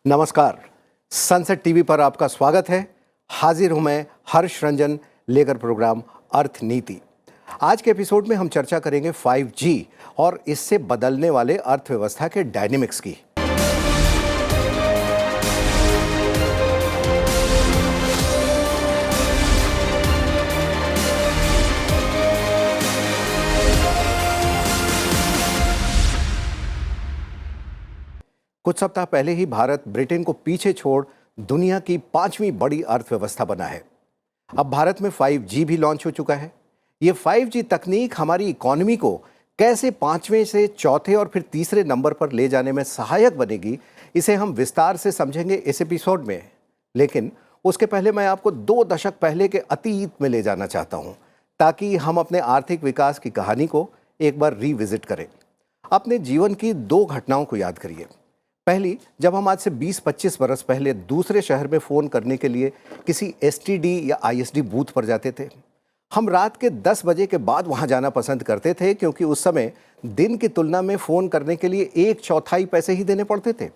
नमस्कार। Sunset TV पर आपका स्वागत है। हाजिर हूं मैं हर्ष रंजन लेकर प्रोग्राम अर्थ नीति। आज के एपिसोड में हम चर्चा करेंगे 5G और इससे बदलने वाले अर्थव्यवस्था के डायनेमिक्स की। कुछ सप्ताह पहले ही भारत ब्रिटेन को पीछे छोड़ दुनिया की 5वीं बड़ी अर्थव्यवस्था बना है। अब भारत में 5G भी लॉन्च हो चुका है। ये 5G तकनीक हमारी इकोनॉमी को कैसे 5वें से चौथे और फिर तीसरे नंबर पर ले जाने में सहायक बनेगी, इसे हम विस्तार से समझेंगे इस एपिसोड में। लेकिन उसके पहले मैं आपको 2 दशक पहले के अतीत में ले जाना चाहता हूँ, ताकि हम अपने आर्थिक विकास की कहानी को एक बार रिविजिट करें। अपने जीवन की 2 घटनाओं को याद करिए। पहली, जब हम आज से 20-25 बरस पहले दूसरे शहर में फ़ोन करने के लिए किसी एसटीडी या आईएसडी बूथ पर जाते थे। हम रात के 10 बजे के बाद वहां जाना पसंद करते थे, क्योंकि उस समय दिन की तुलना में फ़ोन करने के लिए 1/4 पैसे ही देने पड़ते थे।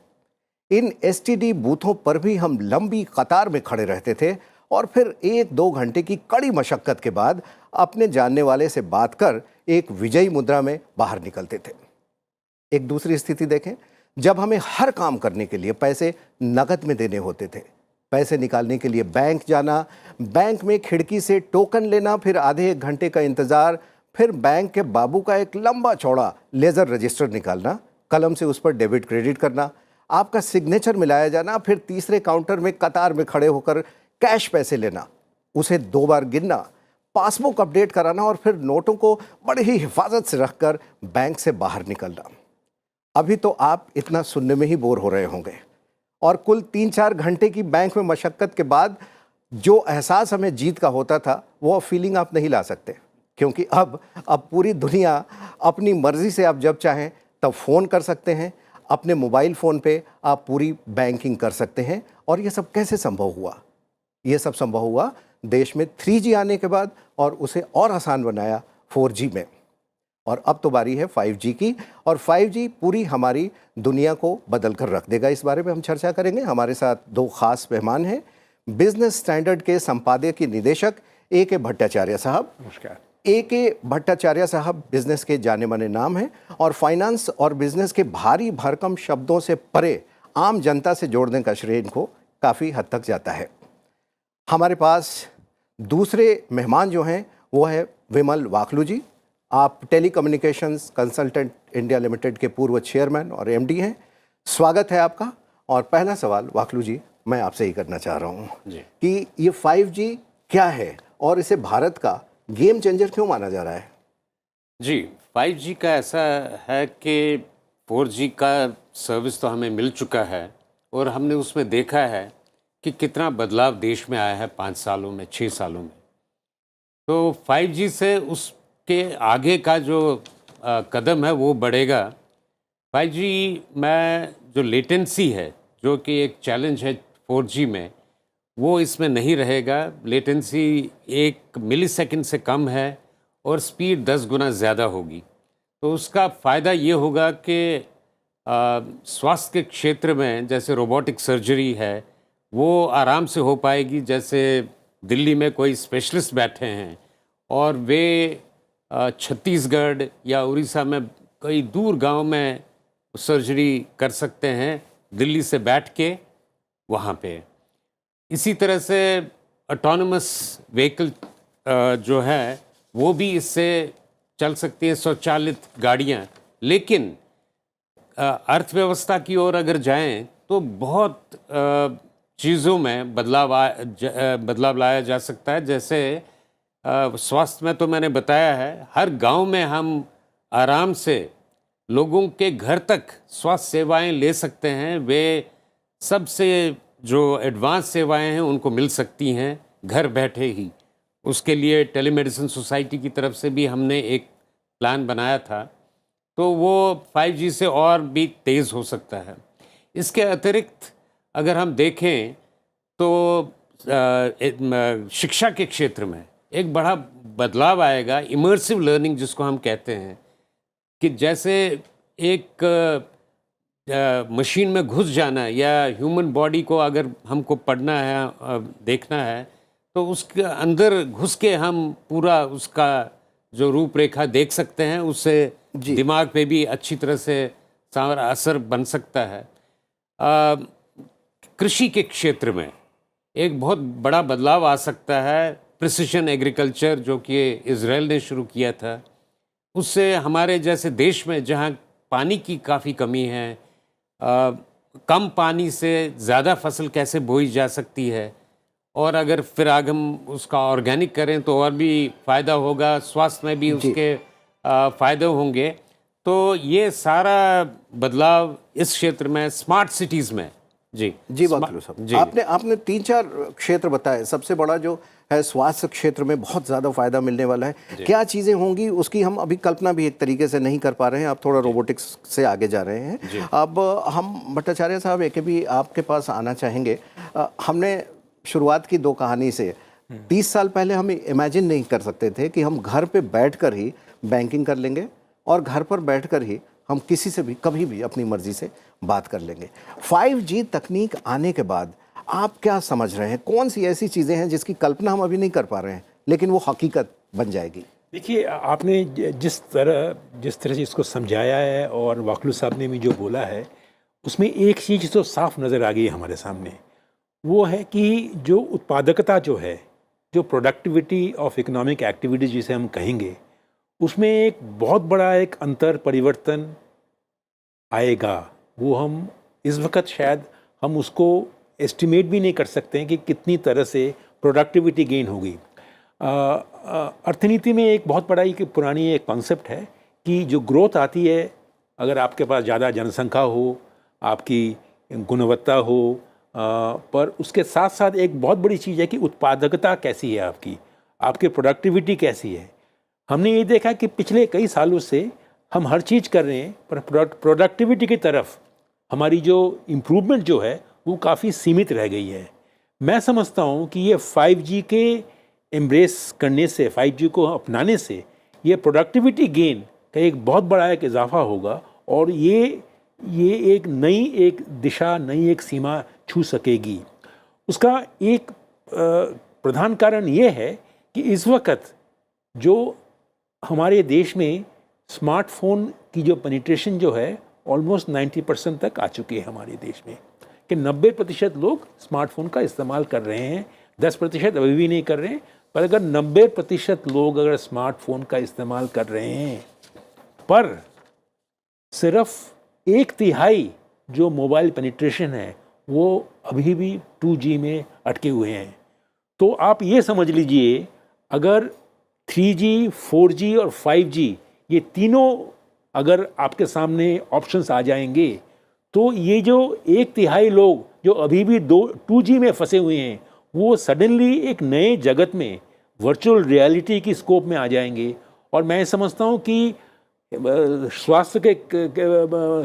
इन एसटीडी बूथों पर भी हम लंबी कतार में खड़े रहते थे और फिर 1-2 घंटे की कड़ी मशक्क़त के बाद अपने जानने वाले से बात कर एक विजयी मुद्रा में बाहर निकलते थे। एक दूसरी स्थिति देखें, जब हमें हर काम करने के लिए पैसे नकद में देने होते थे। पैसे निकालने के लिए बैंक जाना, बैंक में खिड़की से टोकन लेना, फिर आधे 1 घंटे का इंतज़ार, फिर बैंक के बाबू का एक लंबा चौड़ा लेज़र रजिस्टर निकालना, कलम से उस पर डेबिट क्रेडिट करना, आपका सिग्नेचर मिलाया जाना, फिर तीसरे काउंटर में कतार में खड़े होकर कैश पैसे लेना, उसे 2 बार गिनना, पासबुक अपडेट कराना और फिर नोटों को बड़ी ही हिफाजत से रखकर बैंक से बाहर निकलना। अभी तो आप इतना सुनने में ही बोर हो रहे होंगे, और कुल 3-4 घंटे की बैंक में मशक्क़त के बाद जो एहसास हमें जीत का होता था, वो फीलिंग आप नहीं ला सकते, क्योंकि अब पूरी दुनिया अपनी मर्ज़ी से आप जब चाहें तब फ़ोन कर सकते हैं। अपने मोबाइल फ़ोन पे आप पूरी बैंकिंग कर सकते हैं। और ये सब कैसे संभव हुआ? ये सब संभव हुआ देश में 3G आने के बाद, और उसे और आसान बनाया 4G में। और अब तो बारी है 5G की, और 5G पूरी हमारी दुनिया को बदल कर रख देगा। इस बारे में हम चर्चा करेंगे। हमारे साथ 2 खास मेहमान हैं। बिजनेस स्टैंडर्ड के संपादकीय निदेशक A.K. भट्टाचार्य साहब। नमस्कार। A.K. भट्टाचार्य साहब बिजनेस के जाने माने नाम हैं, और फाइनेंस और बिजनेस के भारी भरकम शब्दों से परे आम जनता से जोड़ने का श्रेय इनको काफ़ी हद तक जाता है। हमारे पास दूसरे मेहमान जो हैं वो है विमल वाखलू जी। आप टेलीकम्युनिकेशंस कंसल्टेंट इंडिया लिमिटेड के पूर्व चेयरमैन और एमडी हैं। स्वागत है आपका। और पहला सवाल वाखलू जी, मैं आपसे ही करना चाह रहा हूँ कि ये 5G क्या है और इसे भारत का गेम चेंजर क्यों माना जा रहा है? जी, 5G का ऐसा है कि 4G का सर्विस तो हमें मिल चुका है, और हमने उसमें देखा है कि कितना बदलाव देश में आया है 5 सालों में, 6 सालों में। तो 5G से उसके आगे का जो कदम है वो बढ़ेगा। 5G में जो लेटेंसी है, जो कि एक चैलेंज है 4G में, वो इसमें नहीं रहेगा। लेटेंसी 1 मिलीसेकंड से कम है और स्पीड 10 गुना ज़्यादा होगी। तो उसका फ़ायदा ये होगा कि स्वास्थ्य के क्षेत्र में जैसे रोबोटिक सर्जरी है, वो आराम से हो पाएगी। जैसे दिल्ली में कोई स्पेशलिस्ट बैठे हैं और वे छत्तीसगढ़ या उड़ीसा में कई दूर गांव में सर्जरी कर सकते हैं, दिल्ली से बैठ के वहाँ पे। इसी तरह से ऑटोनमस व्हीकल जो है वो भी इससे चल सकती हैं, स्वचालित गाड़ियाँ। लेकिन अर्थव्यवस्था की ओर अगर जाएं तो बहुत चीज़ों में बदलाव लाया जा सकता है। जैसे स्वास्थ्य में तो मैंने बताया है, हर गांव में हम आराम से लोगों के घर तक स्वास्थ्य सेवाएं ले सकते हैं। वे सबसे जो एडवांस सेवाएं हैं उनको मिल सकती हैं घर बैठे ही। उसके लिए टेलीमेडिसिन सोसाइटी की तरफ से भी हमने एक प्लान बनाया था, तो वो 5G से और भी तेज़ हो सकता है। इसके अतिरिक्त अगर हम देखें तो शिक्षा के क्षेत्र में एक बड़ा बदलाव आएगा, इमर्सिव लर्निंग जिसको हम कहते हैं, कि जैसे एक मशीन में घुस जाना या ह्यूमन बॉडी को अगर हमको पढ़ना है, देखना है, तो उसके अंदर घुस के हम पूरा उसका जो रूपरेखा देख सकते हैं, उससे दिमाग पे भी अच्छी तरह से सारा असर बन सकता है। कृषि के क्षेत्र में एक बहुत बड़ा बदलाव आ सकता है। प्रिसिशन एग्रीकल्चर जो कि इजराइल ने शुरू किया था, उससे हमारे जैसे देश में जहाँ पानी की काफ़ी कमी है, कम पानी से ज़्यादा फसल कैसे बोई जा सकती है, और अगर फिर आगे हम उसका ऑर्गेनिक करें तो और भी फ़ायदा होगा, स्वास्थ्य में भी उसके फ़ायदे होंगे। तो ये सारा बदलाव इस क्षेत्र में, स्मार्ट सिटीज़ में। जी वाकई साहब, आपने 3-4 क्षेत्र बताए। सबसे बड़ा जो है स्वास्थ्य क्षेत्र में बहुत ज़्यादा फायदा मिलने वाला है। क्या चीज़ें होंगी उसकी हम अभी कल्पना भी एक तरीके से नहीं कर पा रहे हैं। आप थोड़ा रोबोटिक्स से आगे जा रहे हैं। अब हम भट्टाचार्य साहब एक भी आपके पास आना चाहेंगे। हमने शुरुआत की 2 कहानी से 30 साल पहले हम इमेजिन नहीं कर सकते थे कि हम घर पे बैठकर ही बैंकिंग कर लेंगे और घर पर बैठकर ही हम किसी से भी कभी भी अपनी मर्जी से बात कर लेंगे। 5G तकनीक आने के बाद आप क्या समझ रहे हैं? कौन सी ऐसी चीज़ें हैं जिसकी कल्पना हम अभी नहीं कर पा रहे हैं लेकिन वो हकीकत बन जाएगी? देखिए, आपने जिस तरह से इसको समझाया है और वाकलू साहब ने भी जो बोला है, उसमें एक चीज़ तो साफ नज़र आ गई हमारे सामने। वो है कि जो उत्पादकता जो है, जो प्रोडक्टिविटी ऑफ इकोनॉमिक एक्टिविटीज़ जिसे हम कहेंगे, उसमें एक बहुत बड़ा एक अंतर परिवर्तन आएगा। वो हम इस वक्त शायद हम उसको एस्टिमेट भी नहीं कर सकते हैं कि कितनी तरह से प्रोडक्टिविटी गेन होगी। अर्थनीति में एक बहुत बड़ा एक पुरानी एक कॉन्सेप्ट है कि जो ग्रोथ आती है, अगर आपके पास ज़्यादा जनसंख्या हो, आपकी गुणवत्ता हो, पर उसके साथ साथ एक बहुत बड़ी चीज़ है कि उत्पादकता कैसी है आपकी प्रोडक्टिविटी कैसी है। हमने ये देखा कि पिछले कई सालों से हम हर चीज़ कर रहे हैं, पर प्रोडक्टिविटी की तरफ हमारी जो इम्प्रूवमेंट जो है वो काफ़ी सीमित रह गई है। मैं समझता हूँ कि ये 5G के एम्ब्रेस करने से, 5G को अपनाने से ये प्रोडक्टिविटी गेन का एक बहुत बड़ा एक इजाफा होगा और ये एक नई दिशा, नई एक सीमा छू सकेगी। उसका एक प्रधान कारण ये है कि इस वक्त जो हमारे देश में स्मार्टफोन की जो पेनिट्रेशन जो है ऑलमोस्ट 90% तक आ चुकी है हमारे देश में, कि 90% लोग स्मार्टफोन का इस्तेमाल कर रहे हैं। 10% अभी भी नहीं कर रहे हैं, पर अगर 90% लोग अगर स्मार्टफोन का इस्तेमाल कर रहे हैं, पर सिर्फ 1/3 जो मोबाइल पेनिट्रेशन है वो अभी भी 2G में अटके हुए हैं। तो आप ये समझ लीजिए, अगर 3G, 4G और 5G ये तीनों अगर आपके सामने ऑप्शंस आ जाएंगे, तो ये जो 1/3 लोग जो अभी भी 2G में फंसे हुए हैं, वो सडनली एक नए जगत में, वर्चुअल रियलिटी की स्कोप में आ जाएंगे। और मैं समझता हूँ कि स्वास्थ्य के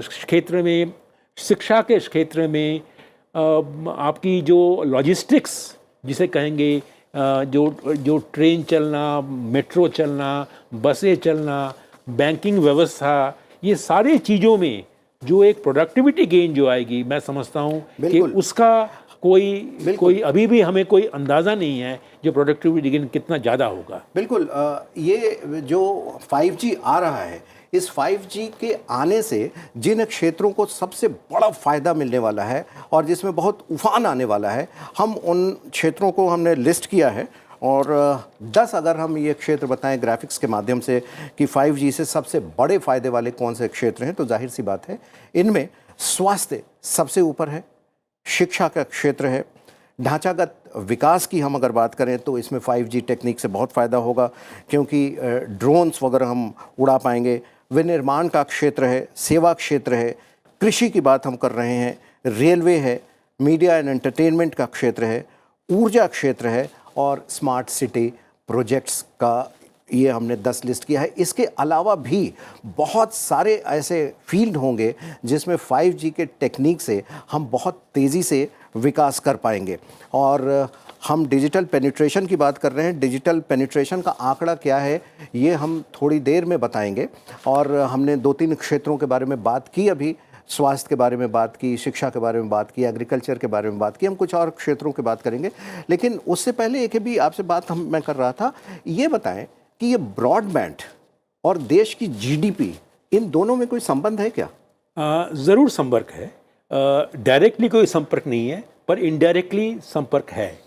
क्षेत्र में, शिक्षा के क्षेत्र में, आपकी जो लॉजिस्टिक्स जिसे कहेंगे, जो ट्रेन चलना, मेट्रो चलना, बसें चलना, बैंकिंग व्यवस्था, ये सारी चीज़ों में जो एक प्रोडक्टिविटी गेन जो आएगी, मैं समझता हूँ कि उसका कोई अभी भी हमें कोई अंदाज़ा नहीं है जो प्रोडक्टिविटी गेन कितना ज़्यादा होगा। बिल्कुल। ये जो 5G आ रहा है, इस 5G के आने से जिन क्षेत्रों को सबसे बड़ा फ़ायदा मिलने वाला है और जिसमें बहुत उफान आने वाला है, हम उन क्षेत्रों को हमने लिस्ट किया है। और 10 अगर हम ये क्षेत्र बताएं ग्राफिक्स के माध्यम से कि 5G से सबसे बड़े फ़ायदे वाले कौन से क्षेत्र हैं, तो जाहिर सी बात है इनमें स्वास्थ्य सबसे ऊपर है, शिक्षा का क्षेत्र है, ढांचागत विकास की हम अगर बात करें तो इसमें 5G टेक्निक से बहुत फ़ायदा होगा क्योंकि ड्रोन्स वगैरह हम उड़ा पाएंगे। विनिर्माण का क्षेत्र है, सेवा क्षेत्र है, कृषि की बात हम कर रहे हैं, रेलवे है, मीडिया एंड एंटरटेनमेंट का क्षेत्र है, ऊर्जा क्षेत्र है और स्मार्ट सिटी प्रोजेक्ट्स का ये हमने 10 लिस्ट किया है। इसके अलावा भी बहुत सारे ऐसे फील्ड होंगे जिसमें 5G के टेक्निक से हम बहुत तेज़ी से विकास कर पाएंगे। और हम डिजिटल पेनिट्रेशन की बात कर रहे हैं। डिजिटल पेनिट्रेशन का आंकड़ा क्या है ये हम थोड़ी देर में बताएंगे। और हमने 2-3 क्षेत्रों के बारे में बात की अभी, स्वास्थ्य के बारे में बात की, शिक्षा के बारे में बात की, एग्रीकल्चर के बारे में बात की, हम कुछ और क्षेत्रों की बात करेंगे। लेकिन उससे पहले एक भी आपसे बात मैं कर रहा था, ये बताएं कि ये ब्रॉडबैंड और देश की जीडीपी, इन दोनों में कोई संबंध है क्या? ज़रूर संपर्क है। डायरेक्टली कोई संपर्क नहीं है, पर इनडायरेक्टली संपर्क है।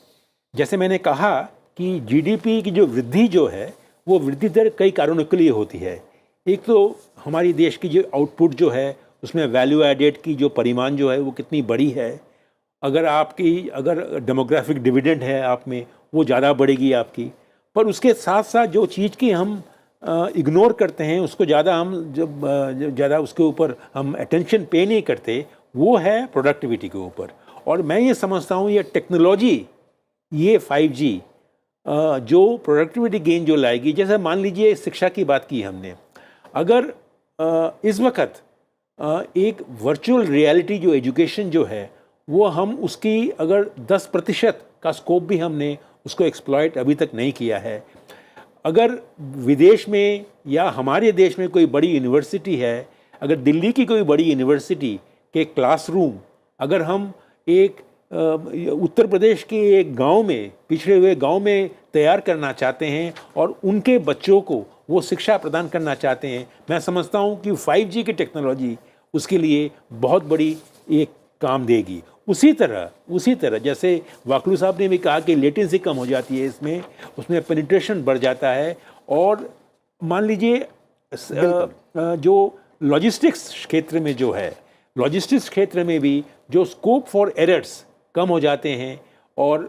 जैसे मैंने कहा कि जीडीपी की जो वृद्धि जो है, वो वृद्धि दर कई कारणों के लिए होती है। एक तो हमारी देश की जो आउटपुट जो है, उसमें वैल्यू एडेड की जो परिमाण जो है वो कितनी बड़ी है। अगर डेमोग्राफिक डिविडेंड है आप में, वो ज़्यादा बढ़ेगी आपकी। पर उसके साथ साथ जो चीज़ की हम इग्नोर करते हैं, उसको ज़्यादा हम जब ज़्यादा उसके ऊपर हम अटेंशन पे नहीं करते, वो है प्रोडक्टिविटी के ऊपर। और मैं ये समझता हूँ ये टेक्नोलॉजी, ये 5G जो प्रोडक्टिविटी गेन जो लाएगी, जैसे मान लीजिए शिक्षा की बात की हमने, अगर इस वक्त एक वर्चुअल रियलिटी जो एजुकेशन जो है, वो हम उसकी अगर 10% का स्कोप भी हमने उसको एक्सप्लॉइट अभी तक नहीं किया है। अगर विदेश में या हमारे देश में कोई बड़ी यूनिवर्सिटी है, अगर दिल्ली की कोई बड़ी यूनिवर्सिटी के क्लासरूम अगर हम एक उत्तर प्रदेश के एक गांव में, पिछड़े हुए गांव में तैयार करना चाहते हैं और उनके बच्चों को वो शिक्षा प्रदान करना चाहते हैं, मैं समझता हूं कि 5G की टेक्नोलॉजी उसके लिए बहुत बड़ी एक काम देगी। उसी तरह जैसे वाकलू साहब ने भी कहा कि लेटेंसी कम हो जाती है इसमें, उसमें पेनिट्रेशन बढ़ जाता है। और मान लीजिए जो लॉजिस्टिक्स क्षेत्र में जो है, लॉजिस्टिक्स क्षेत्र में भी जो स्कोप फॉर एरर्स कम हो जाते हैं, और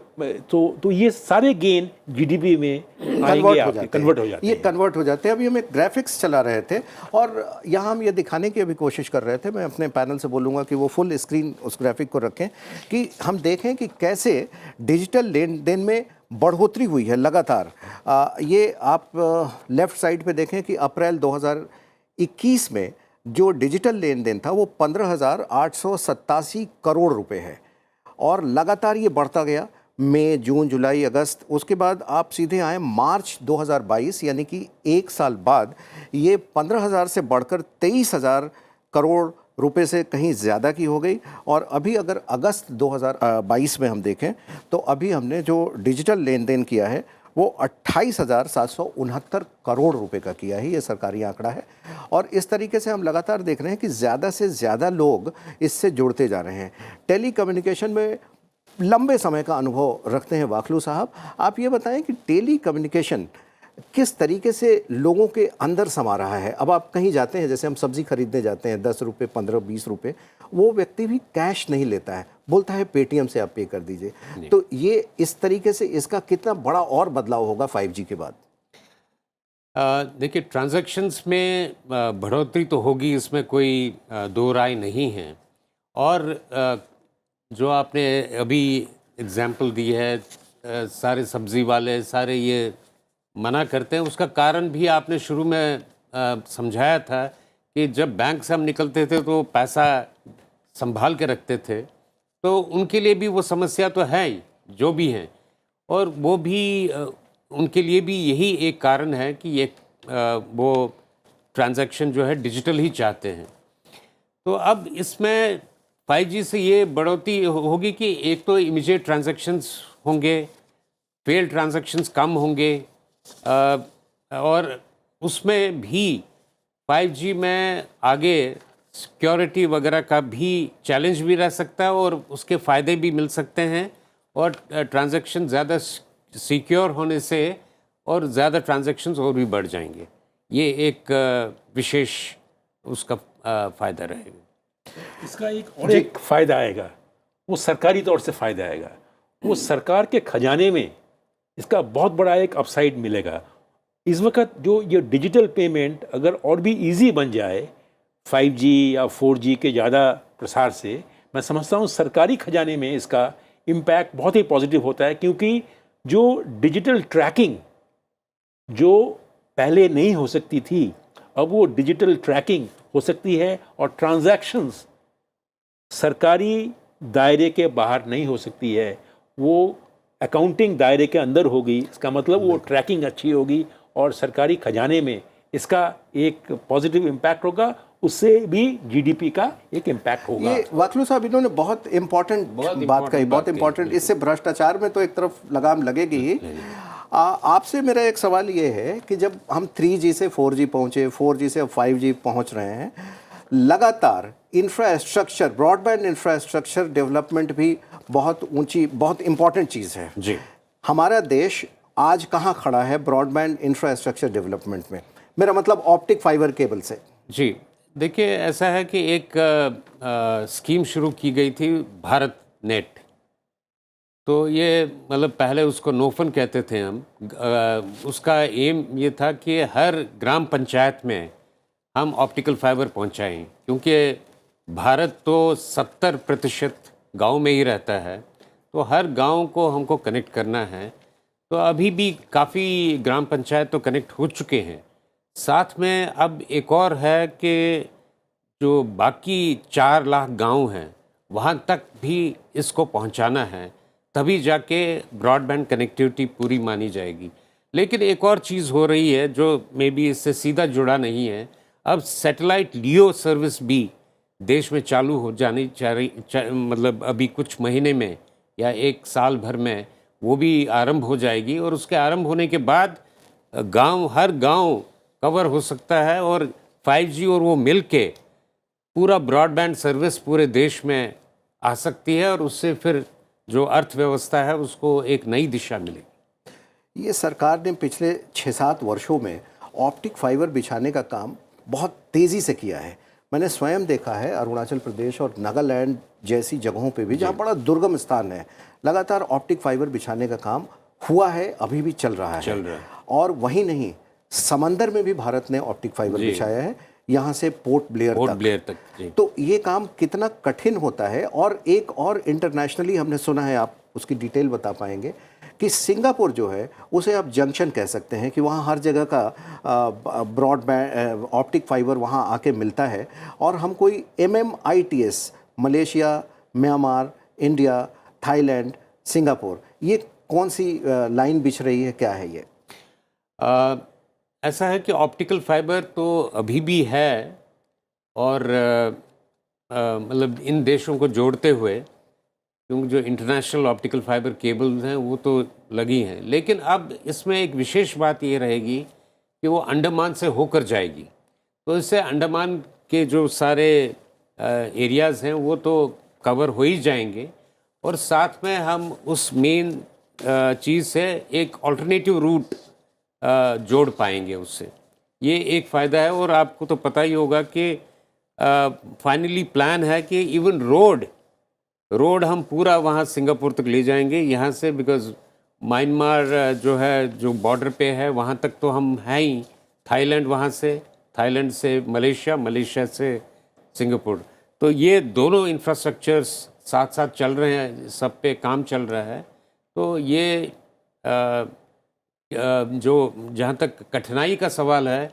तो ये सारे गेन जीडीपी में कन्वर्ट हो जाते हैं। ये कन्वर्ट हो जाते हैं। अभी हम एक ग्राफिक्स चला रहे थे और यहाँ हम ये दिखाने की अभी कोशिश कर रहे थे, मैं अपने पैनल से बोलूँगा कि वो फुल स्क्रीन उस ग्राफिक को रखें, कि हम देखें कि कैसे डिजिटल लेन देन में बढ़ोतरी हुई है लगातार। ये आप लेफ़्ट साइड पे देखें कि अप्रैल 2021 में जो डिजिटल लेन देन था वो 15,887 करोड़ रुपए है, और लगातार ये बढ़ता गया। मई, जून, जुलाई, अगस्त, उसके बाद आप सीधे आए मार्च 2022, यानी कि एक साल बाद ये 15,000 से बढ़कर 23,000 करोड़ रुपए से कहीं ज़्यादा की हो गई। और अभी अगर अगस्त 2022 में हम देखें तो अभी हमने जो डिजिटल लेन देन किया है वो 28,769 करोड़ रुपए का किया है, ये सरकारी आंकड़ा है। और इस तरीके से हम लगातार देख रहे हैं कि ज़्यादा से ज़्यादा लोग इससे जुड़ते जा रहे हैं। टेली कम्युनिकेशन में लंबे समय का अनुभव रखते हैं वाकलू साहब, आप ये बताएं कि टेली कम्युनिकेशन किस तरीके से लोगों के अंदर समा रहा है। अब आप कहीं जाते हैं, जैसे हम सब्ज़ी खरीदने जाते हैं, 10 रुपये, 15, 20 रुपये, वो व्यक्ति भी कैश नहीं लेता है, बोलता है पेटीएम से आप पे कर दीजिए। तो ये इस तरीके से इसका कितना बड़ा और बदलाव होगा 5G के बाद? देखिए, ट्रांजैक्शंस में बढ़ोतरी तो होगी, इसमें कोई दो राय नहीं है। और जो आपने अभी एग्जाम्पल दी है, सारे सब्ज़ी वाले सारे ये मना करते हैं, उसका कारण भी आपने शुरू में समझाया था कि जब बैंक से हम निकलते थे तो पैसा संभाल के रखते थे, तो उनके लिए भी वो समस्या तो है ही, जो भी हैं, और वो भी उनके लिए भी यही एक कारण है कि ये वो ट्रांजैक्शन जो है डिजिटल ही चाहते हैं। तो अब इसमें 5G से ये बढ़ोतरी होगी कि एक तो इमीडिएट ट्रांजैक्शंस होंगे, फेल ट्रांजैक्शंस कम होंगे, और उसमें भी 5G में आगे सिक्योरिटी वगैरह का भी चैलेंज भी रह सकता है और उसके फ़ायदे भी मिल सकते हैं। और ट्रांजैक्शन ज़्यादा सिक्योर होने से और ज़्यादा ट्रांजैक्शंस और भी बढ़ जाएंगे। ये एक विशेष उसका फ़ायदा रहेगा। इसका एक फ़ायदा आएगा, वो सरकारी तौर से फ़ायदा आएगा, वो सरकार के खजाने में इसका बहुत बड़ा एक अपसाइड मिलेगा। इस वक्त जो ये डिजिटल पेमेंट अगर और भी इजी बन जाए 5G या 4G के ज़्यादा प्रसार से, मैं समझता हूँ सरकारी खजाने में इसका इम्पैक्ट बहुत ही पॉजिटिव होता है। क्योंकि जो डिजिटल ट्रैकिंग जो पहले नहीं हो सकती थी, अब वो डिजिटल ट्रैकिंग हो सकती है, और ट्रांजैक्शंस सरकारी दायरे के बाहर नहीं हो सकती है, वो अकाउंटिंग दायरे के अंदर होगी। इसका मतलब वो ट्रैकिंग अच्छी होगी और सरकारी खजाने में इसका एक पॉजिटिव इम्पैक्ट होगा। उससे भी जीडीपी का एक इम्पैक्ट होगा। ये वाकलू साहब इन्होंने बहुत इम्पोर्टेंट बात कही, बहुत इम्पोर्टेंट। इससे भ्रष्टाचार में तो एक तरफ लगाम लगेगी ही। आपसे मेरा एक सवाल ये है कि जब हम 3G से 4G पहुंचे, 4G से अब 5G पहुंच रहे हैं, लगातार इंफ्रास्ट्रक्चर, ब्रॉडबैंड इंफ्रास्ट्रक्चर डेवलपमेंट भी बहुत ऊंची, बहुत इंपॉर्टेंट चीज़ है जी। हमारा देश आज कहाँ खड़ा है ब्रॉडबैंड इंफ्रास्ट्रक्चर डेवलपमेंट में? मेरा मतलब ऑप्टिक फाइबर केबल से। जी, देखिए ऐसा है कि एक स्कीम शुरू की गई थी, भारत नेट। तो ये मतलब पहले उसको नोफन कहते थे हम। उसका एम ये था कि हर ग्राम पंचायत में हम ऑप्टिकल फाइबर पहुंचाएं, क्योंकि भारत तो 70% गांव में ही रहता है, तो हर गांव को हमको कनेक्ट करना है। तो अभी भी काफ़ी ग्राम पंचायत तो कनेक्ट हो चुके हैं। साथ में अब एक और है कि जो बाकी 4 लाख गांव हैं वहाँ तक भी इसको पहुँचाना है, तभी जाके ब्रॉडबैंड कनेक्टिविटी पूरी मानी जाएगी। लेकिन एक और चीज़ हो रही है जो मे बी इससे सीधा जुड़ा नहीं है। अब सैटेलाइट लियो सर्विस भी देश में चालू हो जानी मतलब अभी कुछ महीने में या 1 साल भर में वो भी आरंभ हो जाएगी, और उसके आरंभ होने के बाद हर गांव कवर हो सकता है, और 5G और वो मिल के पूरा ब्रॉडबैंड सर्विस पूरे देश में आ सकती है, और उससे फिर जो अर्थव्यवस्था है उसको एक नई दिशा मिलेगी। ये सरकार ने पिछले 6-7 वर्षों में ऑप्टिक फाइबर बिछाने का काम बहुत तेज़ी से किया है। मैंने स्वयं देखा है अरुणाचल प्रदेश और नागालैंड जैसी जगहों पे भी, जहाँ बड़ा दुर्गम स्थान है, लगातार ऑप्टिक फाइबर बिछाने का काम हुआ है, अभी भी चल रहा है। और वहीं नहीं, समंदर में भी भारत ने ऑप्टिक फाइबर बिछाया है, यहाँ से पोर्ट ब्लेयर तक। जी। तो ये काम कितना कठिन होता है। और एक और इंटरनेशनली हमने सुना है, आप उसकी डिटेल बता पाएंगे, कि सिंगापुर जो है उसे आप जंक्शन कह सकते हैं, कि वहाँ हर जगह का ब्रॉडबैंड ऑप्टिक फाइबर वहाँ आके मिलता है। और हम कोई MMITS, Malaysia, Myanmar, India, Thailand, Singapore, ये कौन सी लाइन बिछ रही है, क्या है ये? ऐसा है कि ऑप्टिकल फाइबर तो अभी भी है, और मतलब इन देशों को जोड़ते हुए, क्योंकि जो इंटरनेशनल ऑप्टिकल फाइबर केबल्स हैं वो तो लगी हैं, लेकिन अब इसमें एक विशेष बात ये रहेगी कि वो अंडमान से होकर जाएगी। तो इससे अंडमान के जो सारे एरियाज़ हैं वो तो कवर हो ही जाएंगे, और साथ में हम उस मेन चीज़ से एक ऑल्टरनेटिव रूट जोड़ पाएंगे उससे। ये एक फ़ायदा है। और आपको तो पता ही होगा कि फाइनली प्लान है कि इवन रोड हम पूरा वहाँ सिंगापुर तक ले जाएंगे यहाँ से, बिकॉज़ म्यांमार जो है, जो बॉर्डर पे है, वहाँ तक तो हम हैं ही। थाईलैंड से मलेशिया, मलेशिया से सिंगापुर। तो ये दोनों इंफ्रास्ट्रक्चर्स साथ साथ चल रहे हैं, सब पे काम चल रहा है। तो ये जो जहाँ तक कठिनाई का सवाल है,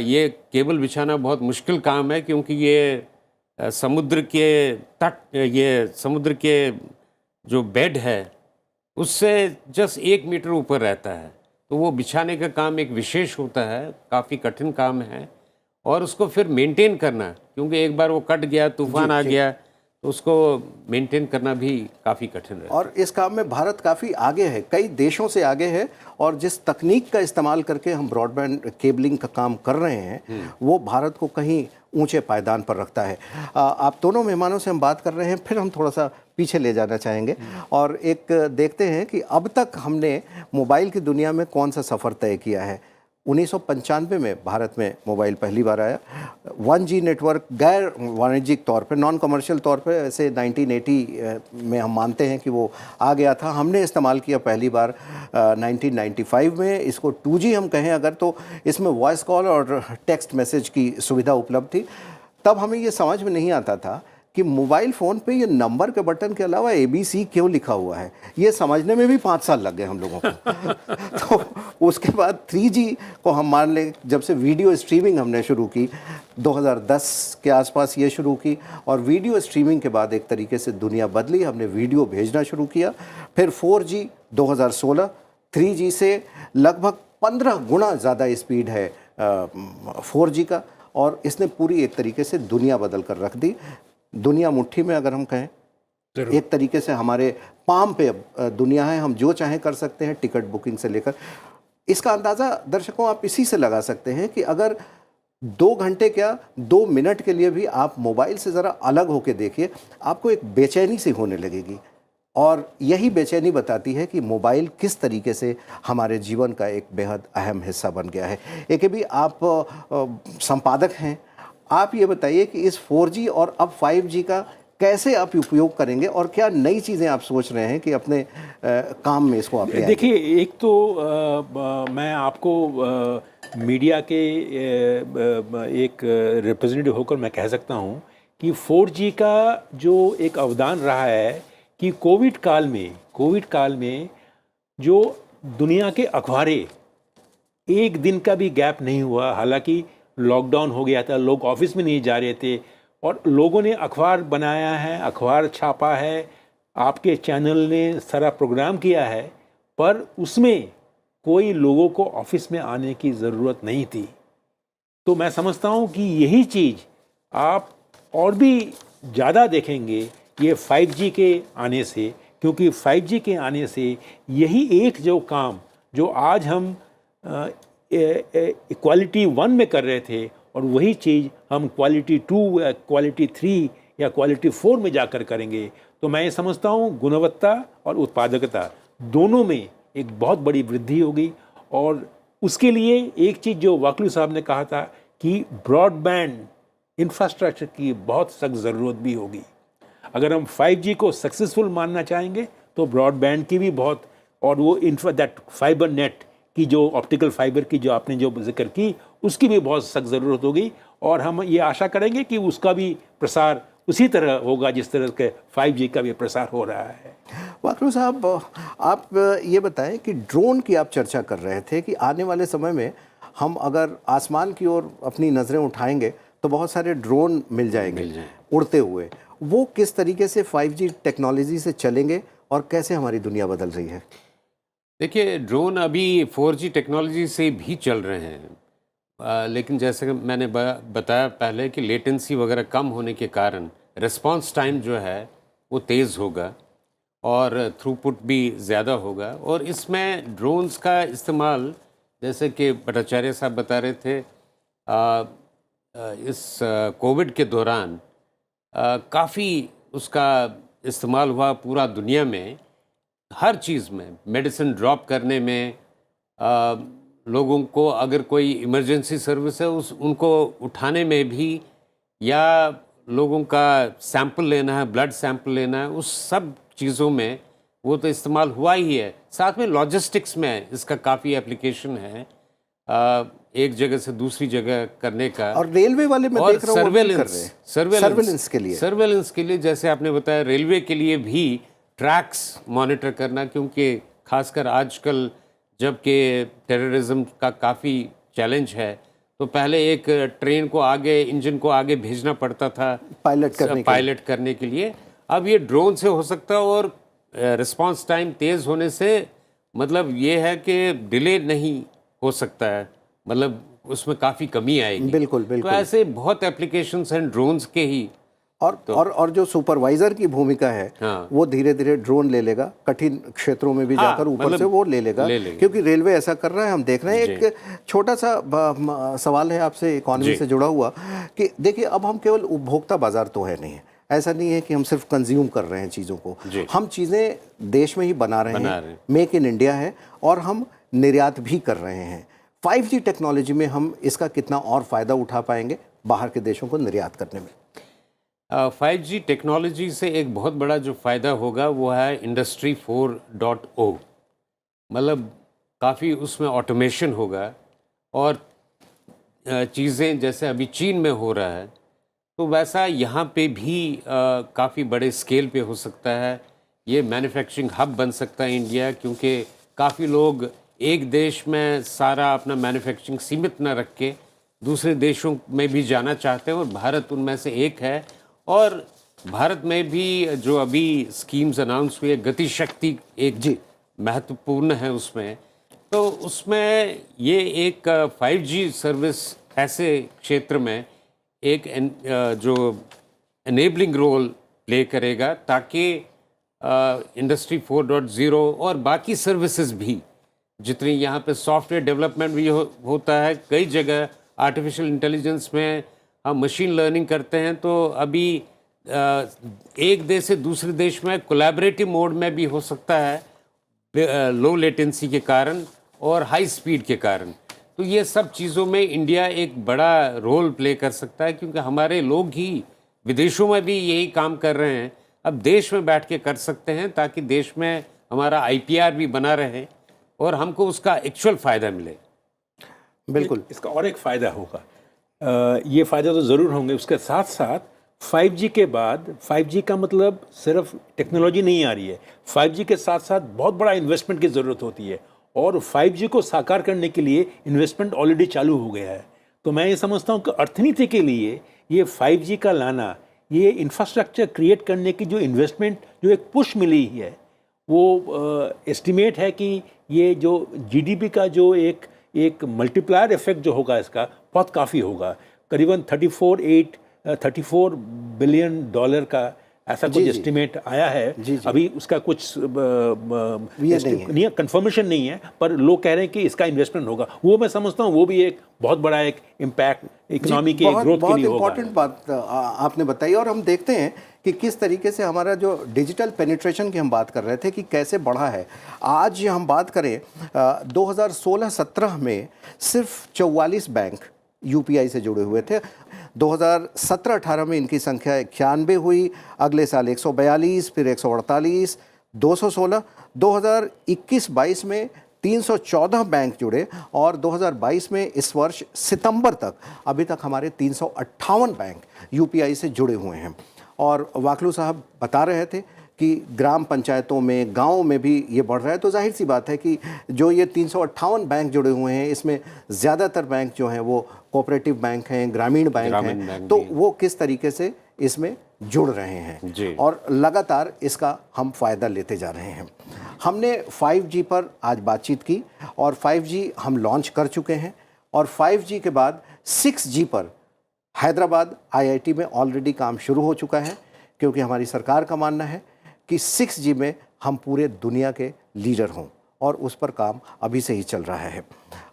ये केबल बिछाना बहुत मुश्किल काम है, क्योंकि ये समुद्र के जो बेड है उससे जस्ट 1 मीटर ऊपर रहता है। तो वो बिछाने का काम एक विशेष होता है, काफ़ी कठिन काम है, और उसको फिर मेंटेन करना, क्योंकि एक बार वो कट गया, तूफान आ गया, तो उसको मेंटेन करना भी काफ़ी कठिन है। और इस काम में भारत काफ़ी आगे है, कई देशों से आगे है। और जिस तकनीक का इस्तेमाल करके हम ब्रॉडबैंड केबलिंग का काम कर रहे हैं, वो भारत को कहीं ऊंचे पायदान पर रखता है। आप दोनों मेहमानों से हम बात कर रहे हैं, फिर हम थोड़ा सा पीछे ले जाना चाहेंगे और एक देखते हैं कि अब तक हमने मोबाइल की दुनिया में कौन सा सफ़र तय किया है। 1995 में भारत में मोबाइल पहली बार आया। 1G नेटवर्क गैर वाणिज्यिक तौर पे, नॉन कमर्शियल तौर पे, ऐसे 1980 में हम मानते हैं कि वो आ गया था। हमने इस्तेमाल किया पहली बार 1995 में। इसको 2G हम कहें अगर, तो इसमें वॉइस कॉल और टेक्स्ट मैसेज की सुविधा उपलब्ध थी। तब हमें ये समझ में नहीं आता था कि मोबाइल फ़ोन पे ये नंबर के बटन के अलावा ABC क्यों लिखा हुआ है। ये समझने में भी 5 साल लग गए हम लोगों को। तो उसके बाद 3G को हम मान लें, जब से वीडियो स्ट्रीमिंग हमने शुरू की 2010 के आसपास ये शुरू की, और वीडियो स्ट्रीमिंग के बाद एक तरीके से दुनिया बदली, हमने वीडियो भेजना शुरू किया। फिर 4G 2016, 3G से लगभग 15 गुना ज़्यादा स्पीड है 4G का, और इसने पूरी एक तरीके से दुनिया बदल कर रख दी। दुनिया मुट्ठी में अगर हम कहें, एक तरीके से हमारे पाम पे अब दुनिया है, हम जो चाहें कर सकते हैं, टिकट बुकिंग से लेकर। इसका अंदाज़ा दर्शकों आप इसी से लगा सकते हैं कि अगर 2 घंटे क्या 2 मिनट के लिए भी आप मोबाइल से ज़रा अलग होकर देखिए, आपको एक बेचैनी सी होने लगेगी। और यही बेचैनी बताती है कि मोबाइल किस तरीके से हमारे जीवन का एक बेहद अहम हिस्सा बन गया है। एक भी आप संपादक हैं, आप ये बताइए कि इस 4G और अब 5G का कैसे आप उपयोग करेंगे और क्या नई चीज़ें आप सोच रहे हैं कि अपने काम में इसको आप ले आएंगे? देखिए, एक तो मैं आपको मीडिया के एक रिप्रेजेंटेटिव होकर मैं कह सकता हूँ कि 4G का जो एक अवदान रहा है कि कोविड काल में जो दुनिया के अखबारें, एक दिन का भी गैप नहीं हुआ। हालांकि लॉकडाउन हो गया था, लोग ऑफिस में नहीं जा रहे थे और लोगों ने अखबार बनाया है, अखबार छापा है, आपके चैनल ने सारा प्रोग्राम किया है, पर उसमें कोई लोगों को ऑफिस में आने की ज़रूरत नहीं थी। तो मैं समझता हूँ कि यही चीज़ आप और भी ज़्यादा देखेंगे ये 5G के आने से, क्योंकि 5G के आने से यही एक जो काम जो आज हम क्वालिटी 1 में कर रहे थे और वही चीज़ हम क्वालिटी 2 या क्वालिटी 3 या क्वालिटी 4 में जाकर करेंगे। तो मैं ये समझता हूँ गुणवत्ता और उत्पादकता दोनों में एक बहुत बड़ी वृद्धि होगी। और उसके लिए एक चीज़ जो वाकलू साहब ने कहा था कि ब्रॉडबैंड इंफ्रास्ट्रक्चर की बहुत सख्त ज़रूरत भी होगी। अगर हम 5G को सक्सेसफुल मानना चाहेंगे तो ब्रॉडबैंड की भी बहुत, और वो दैट फाइबर नेट की जो ऑप्टिकल फाइबर की जो आपने जो जिक्र की, उसकी भी बहुत सख्त ज़रूरत होगी। और हम ये आशा करेंगे कि उसका भी प्रसार उसी तरह होगा जिस तरह के 5G का भी प्रसार हो रहा है। वाकलू साहब, आप ये बताएं कि ड्रोन की आप चर्चा कर रहे थे कि आने वाले समय में हम अगर आसमान की ओर अपनी नज़रें उठाएंगे तो बहुत सारे ड्रोन मिल जाएंगे उड़ते हुए। वो किस तरीके से 5G टेक्नोलॉजी से चलेंगे और कैसे हमारी दुनिया बदल रही है? देखिए, ड्रोन अभी 4G टेक्नोलॉजी से भी चल रहे हैं, लेकिन जैसे कि मैंने बताया पहले कि लेटेंसी वगैरह कम होने के कारण रिस्पांस टाइम जो है वो तेज़ होगा और थ्रूपुट भी ज़्यादा होगा। और इसमें ड्रोन्स का इस्तेमाल, जैसे कि भट्टाचार्य साहब बता रहे थे, इस कोविड के दौरान काफ़ी उसका इस्तेमाल हुआ पूरा दुनिया में, हर चीज़ में, मेडिसिन ड्रॉप करने में, लोगों को अगर कोई इमरजेंसी सर्विस है उनको उठाने में भी, या लोगों का सैंपल लेना है, ब्लड सैंपल लेना है, उस सब चीज़ों में वो तो इस्तेमाल हुआ ही है। साथ में लॉजिस्टिक्स में इसका काफ़ी एप्लीकेशन है, एक जगह से दूसरी जगह करने का। और रेलवे वाले मैं देख रहा हूँ सर्वेलेंस के लिए जैसे आपने बताया, रेलवे के लिए भी ट्रैक्स मॉनिटर करना, क्योंकि खासकर आजकल जबकि टेररिज्म का काफ़ी चैलेंज है, तो पहले एक ट्रेन को आगे, इंजन को आगे भेजना पड़ता था पायलट करने के लिए। अब ये ड्रोन से हो सकता है और रिस्पांस टाइम तेज़ होने से मतलब ये है कि डिले नहीं हो सकता है, मतलब उसमें काफ़ी कमी आएगी। बिल्कुल। तो ऐसे बहुत एप्लीकेशंस हैं ड्रोन्स के ही। और जो सुपरवाइजर की भूमिका है, हाँ, वो धीरे धीरे ड्रोन ले लेगा, कठिन क्षेत्रों में भी जाकर ऊपर मतलब से वो ले लेगा, क्योंकि रेलवे ऐसा कर रहा है, हम देख रहे हैं। एक छोटा सा सवाल है आपसे इकोनॉमी से जुड़ा हुआ कि देखिए, अब हम केवल उपभोक्ता बाजार तो है नहीं है, ऐसा नहीं है कि हम सिर्फ कंज्यूम कर रहे हैं चीज़ों को, हम चीज़ें देश में ही बना रहे हैं, मेक इन इंडिया है, और हम निर्यात भी कर रहे हैं। 5G टेक्नोलॉजी में हम इसका कितना और फ़ायदा उठा पाएंगे बाहर के देशों को निर्यात करने में? 5G टेक्नोलॉजी से एक बहुत बड़ा जो फ़ायदा होगा वो है इंडस्ट्री 4.0, मतलब काफ़ी उसमें ऑटोमेशन होगा और चीज़ें जैसे अभी चीन में हो रहा है तो वैसा यहाँ पे भी काफ़ी बड़े स्केल पे हो सकता है। ये मैन्युफैक्चरिंग हब बन सकता है इंडिया, क्योंकि काफ़ी लोग एक देश में सारा अपना मैन्युफैक्चरिंग सीमित न रख के दूसरे देशों में भी जाना चाहते हैं, और भारत उनमें से एक है। और भारत में भी जो अभी स्कीम्स अनाउंस हुई है, गति शक्ति एक महत्वपूर्ण है उसमें, तो उसमें ये एक 5G सर्विस ऐसे क्षेत्र में एक जो एनेबलिंग रोल प्ले करेगा, ताकि इंडस्ट्री 4.0 और बाकी सर्विसेज भी, जितनी यहाँ पे सॉफ्टवेयर डेवलपमेंट भी होता है, कई जगह आर्टिफिशियल इंटेलिजेंस में हम मशीन लर्निंग करते हैं, तो अभी एक देश से दूसरे देश में कोलैबोरेटिव मोड में भी हो सकता है, लो लेटेंसी के कारण और हाई स्पीड के कारण। तो ये सब चीज़ों में इंडिया एक बड़ा रोल प्ले कर सकता है, क्योंकि हमारे लोग ही विदेशों में भी यही काम कर रहे हैं, अब देश में बैठ के कर सकते हैं, ताकि देश में हमारा IPR भी बना रहे और हमको उसका एक्चुअल फ़ायदा मिले। बिल्कुल। इसका और एक फ़ायदा होगा, ये फ़ायदा तो ज़रूर होंगे, उसके साथ साथ 5G के बाद, 5G का मतलब सिर्फ टेक्नोलॉजी नहीं आ रही है, 5G के साथ साथ बहुत बड़ा इन्वेस्टमेंट की ज़रूरत होती है, और 5G को साकार करने के लिए इन्वेस्टमेंट ऑलरेडी चालू हो गया है। तो मैं ये समझता हूँ कि अर्थनीति के लिए ये 5G का लाना, ये इंफ्रास्ट्रक्चर क्रिएट करने की जो इन्वेस्टमेंट, जो एक पुश मिली है, वो एस्टिमेट है कि ये जो GDP का जो एक मल्टीप्लायर इफेक्ट जो होगा इसका, बहुत काफ़ी होगा। करीबन 34 बिलियन डॉलर का ऐसा कुछ एस्टिमेट आया है। अभी उसका कुछ नहीं, कंफर्मेशन नहीं है, पर लोग कह रहे हैं कि इसका इन्वेस्टमेंट होगा। वो मैं समझता हूँ वो भी एक बहुत बड़ा एक इम्पैक्ट इकोनॉमी के ग्रोथ के लिए होगा। बहुत इंपॉर्टेंट बात आपने बताई। और हम देखते हैं कि किस तरीके से हमारा जो डिजिटल पेनिट्रेशन की हम बात कर रहे थे कि कैसे बढ़ा है। आज हम बात करें 2016-17 में सिर्फ 44 बैंक UPI से जुड़े हुए थे। 2017-18 में इनकी संख्या 91 हुई, अगले साल 142, फिर 148, 216। 2021-22 में 314 बैंक जुड़े, और 2022 में इस वर्ष सितंबर तक अभी तक हमारे 358 बैंक UPI से जुड़े हुए हैं। और वाकलू साहब बता रहे थे कि ग्राम पंचायतों में, गाँव में भी ये बढ़ रहा है। तो जाहिर सी बात है कि जो ये 358 बैंक जुड़े हुए हैं, इसमें ज़्यादातर बैंक जो हैं वो कोऑपरेटिव बैंक हैं, ग्रामीण बैंक हैं। तो वो किस तरीके से इसमें जुड़ रहे हैं और लगातार इसका हम फ़ायदा लेते जा रहे हैं। हमने 5G पर आज बातचीत की, और 5G हम लॉन्च कर चुके हैं, और 5G के बाद 6G पर हैदराबाद IIT में ऑलरेडी काम शुरू हो चुका है, क्योंकि हमारी सरकार का मानना है कि 6G में हम पूरे दुनिया के लीडर हों, और उस पर काम अभी से ही चल रहा है।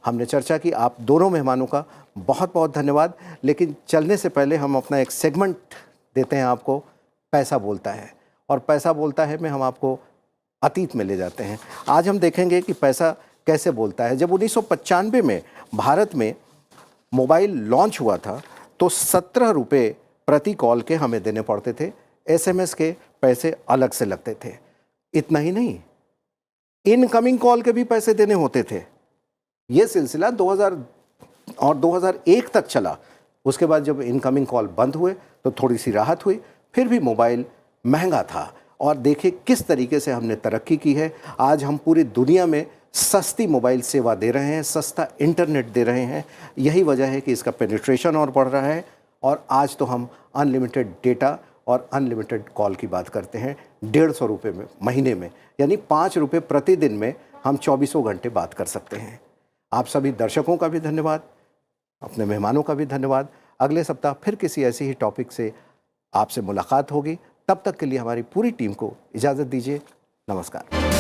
हमने चर्चा की। आप दोनों मेहमानों का बहुत बहुत धन्यवाद। लेकिन चलने से पहले हम अपना एक सेगमेंट देते हैं आपको, पैसा बोलता है। और पैसा बोलता है में हम आपको अतीत में ले जाते हैं। आज हम देखेंगे कि पैसा कैसे बोलता है। जब 1995 में भारत में मोबाइल लॉन्च हुआ था, तो 17 रुपये प्रति कॉल के हमें देने पड़ते थे। SMS के पैसे अलग से लगते थे। इतना ही नहीं, इनकमिंग कॉल के भी पैसे देने होते थे। ये सिलसिला 2000 और 2001 तक चला। उसके बाद जब इनकमिंग कॉल बंद हुए तो थोड़ी सी राहत हुई, फिर भी मोबाइल महंगा था। और देखिए किस तरीके से हमने तरक्की की है। आज हम पूरी दुनिया में सस्ती मोबाइल सेवा दे रहे हैं, सस्ता इंटरनेट दे रहे हैं। यही वजह है कि इसका पेनिट्रेशन और बढ़ रहा है। और आज तो हम अनलिमिटेड डेटा और अनलिमिटेड कॉल की बात करते हैं 150 रुपये में महीने में, यानी 5 रुपये प्रतिदिन में हम 24 घंटे बात कर सकते हैं। आप सभी दर्शकों का भी धन्यवाद, अपने मेहमानों का भी धन्यवाद। अगले सप्ताह फिर किसी ऐसे ही टॉपिक से आपसे मुलाकात होगी। तब तक के लिए हमारी पूरी टीम को इजाज़त दीजिए। नमस्कार।